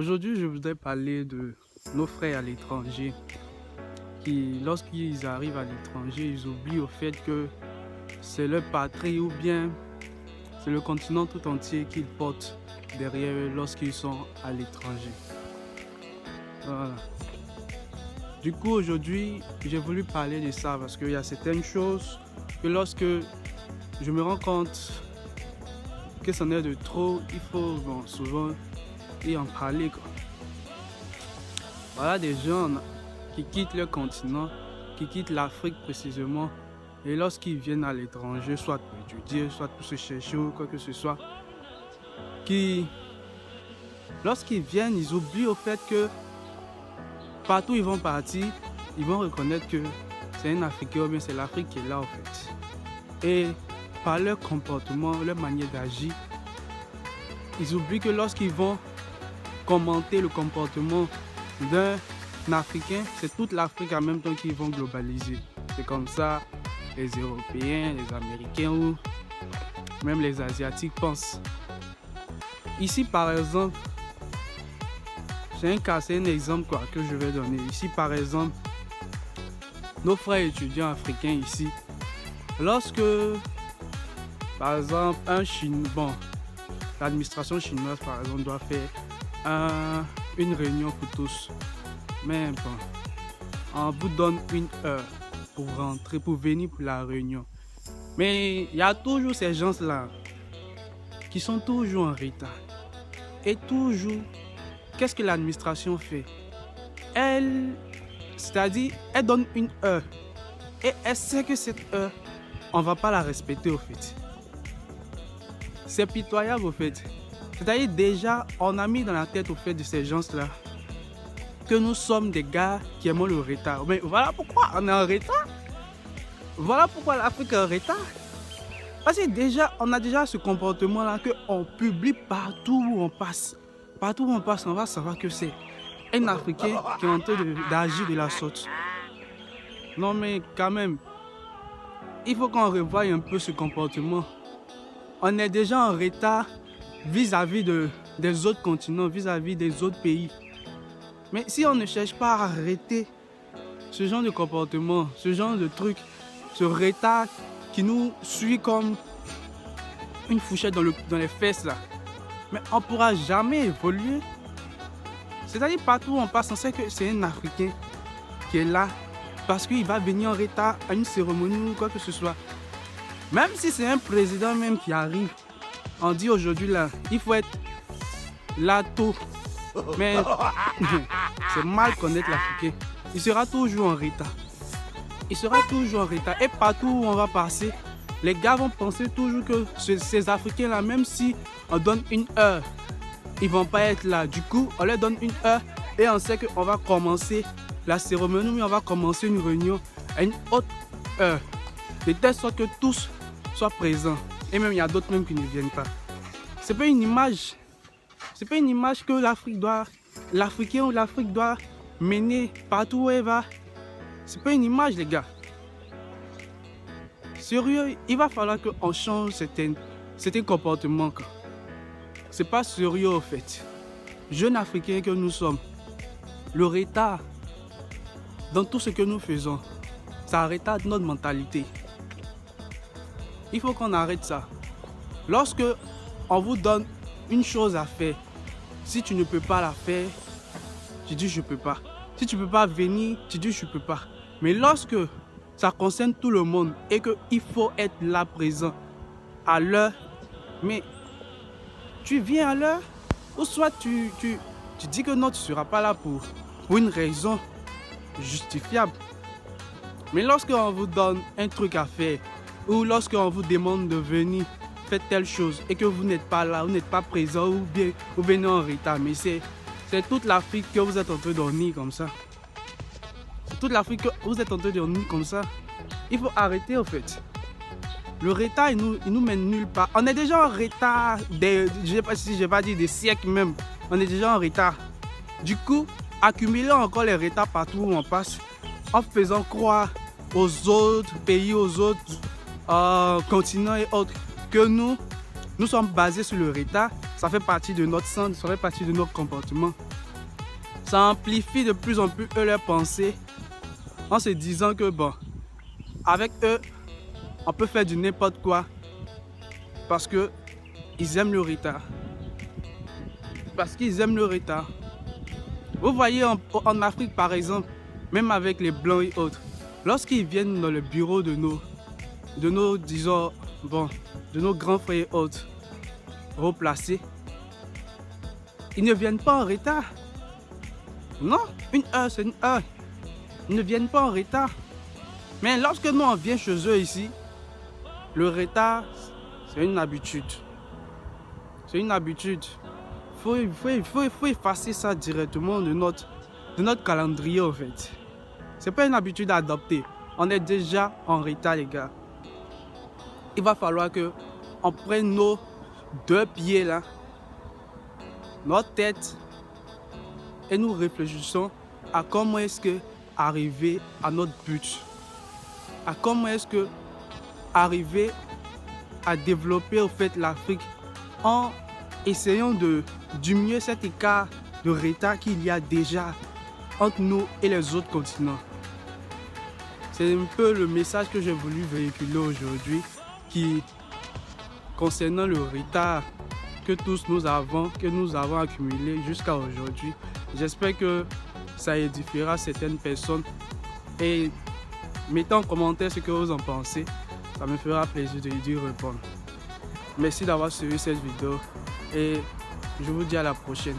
Aujourd'hui, je voudrais parler de nos frères à l'étranger qui, lorsqu'ils arrivent à l'étranger, ils oublient au fait que c'est leur patrie ou bien c'est le continent tout entier qu'ils portent derrière eux lorsqu'ils sont à l'étranger. Voilà. Du coup, aujourd'hui, j'ai voulu parler de ça parce qu'il y a certaines choses que lorsque je me rends compte que c'en est de trop, il faut souvent y en parler, quoi. Voilà des gens qui quittent leur continent, qui quittent l'Afrique précisément, et lorsqu'ils viennent à l'étranger, soit pour étudier, soit pour se chercher ou quoi que ce soit, lorsqu'ils viennent, ils oublient au fait que partout où ils vont partir, ils vont reconnaître que c'est un Africain ou bien c'est l'Afrique qui est là, en fait. Et par leur comportement, leur manière d'agir, ils oublient que lorsqu'ils vont commenter le comportement d'un Africain, c'est toute l'Afrique en même temps qu'ils vont globaliser. C'est comme ça les Européens, les Américains ou même les Asiatiques pensent. Ici par exemple, c'est un exemple que je vais donner. Ici par exemple, nos frères étudiants africains ici, lorsque par exemple l'administration chinoise par exemple doit faire une réunion pour tous, mais bon, on vous donne 1 heure pour rentrer, pour venir pour la réunion. Mais il y a toujours ces gens-là qui sont toujours en retard. Et toujours, qu'est-ce que l'administration fait? Elle donne 1 heure. Et elle sait que cette heure, on ne va pas la respecter au fait. C'est pitoyable au fait. C'est-à-dire déjà, on a mis dans la tête au fait de ces gens-là que nous sommes des gars qui aiment le retard. Mais voilà pourquoi on est en retard. Voilà pourquoi l'Afrique est en retard. Parce que déjà, on a déjà ce comportement-là qu'on publie partout où on passe. Partout où on passe, on va savoir que c'est un Africain qui est en train d'agir de la sorte. Non mais quand même, il faut qu'on revoie un peu ce comportement. On est déjà en retard vis-à-vis des autres continents, vis-à-vis des autres pays. Mais si on ne cherche pas à arrêter ce genre de comportement, ce genre de truc, ce retard qui nous suit comme une fourchette dans les fesses là, mais on ne pourra jamais évoluer. C'est-à-dire partout où on passe, on sait que c'est un Africain qui est là parce qu'il va venir en retard à une cérémonie ou quoi que ce soit. Même si c'est un président même qui arrive, on dit aujourd'hui là, il faut être là tôt. Mais c'est mal connaître l'Africain. Il sera toujours en retard. Il sera toujours en retard. Et partout où on va passer, les gars vont penser toujours que ces Africains-là, même si on donne 1 heure, ils vont pas être là. Du coup, on leur donne 1 heure et on sait qu'on va commencer la cérémonie, mais on va commencer une réunion à une autre heure. De telle sorte que tous soient présents. Et même, il y a d'autres même qui ne viennent pas. C'est pas une image. C'est pas une image que l'Africain ou l'Afrique doit mener partout où elle va. C'est pas une image, les gars. Sérieux, il va falloir qu'on change certains comportements. C'est pas sérieux au fait. Jeunes Africains que nous sommes, le retard dans tout ce que nous faisons, ça retarde notre mentalité. Il faut qu'on arrête ça. Lorsque on vous donne une chose à faire, si tu ne peux pas la faire, tu dis je peux pas. Si tu peux pas venir, tu dis je peux pas. Mais lorsque ça concerne tout le monde et qu'il faut être là présent à l'heure, mais tu viens à l'heure ou soit tu dis que non, tu ne seras pas là pour une raison justifiable. Mais lorsqu'on vous donne un truc à faire ou lorsqu'on vous demande de venir faire telle chose et que vous n'êtes pas là, vous n'êtes pas présent ou bien vous venez en retard, mais c'est toute l'Afrique que vous êtes en train de dormir comme ça. C'est toute l'Afrique que vous êtes en train de dormir comme ça. Il faut arrêter au fait. Le retard, il nous mène nulle part. On est déjà en retard, je ne sais pas si je vais pas dire des siècles même. On est déjà en retard. Du coup, accumuler encore les retards partout où on passe, en faisant croire aux autres pays, aux autres continents et autres, que nous sommes basés sur le retard, ça fait partie de notre sang, ça fait partie de notre comportement. ça amplifie de plus en plus leurs pensées en se disant que bon, avec eux, on peut faire du n'importe quoi parce que ils aiment le retard. Parce qu'ils aiment le retard. Vous voyez en Afrique par exemple, même avec les blancs et autres, lorsqu'ils viennent dans le bureau de nos disons, bon, de nos grands frères et autres replacés, ils ne viennent pas en retard. Non, une heure, c'est une heure. Ils ne viennent pas en retard. Mais lorsque nous on vient chez eux ici, le retard, c'est une habitude. C'est une habitude. Il faut effacer ça directement de notre calendrier en fait. C'est pas une habitude à adopter. On est déjà en retard les gars. Il va falloir que on prenne nos 2 pieds là, notre tête, et nous réfléchissons à comment est-ce que arriver à notre but. À comment est-ce que arriver à développer au fait l'Afrique en essayant de diminuer cet écart de retard qu'il y a déjà entre nous et les autres continents. C'est un peu le message que j'ai voulu véhiculer aujourd'hui concernant le retard que nous avons accumulé jusqu'à aujourd'hui. J'espère que ça édifiera certaines personnes et mettez en commentaire ce que vous en pensez. Ça me fera plaisir de y répondre. Merci d'avoir suivi cette vidéo et je vous dis à la prochaine.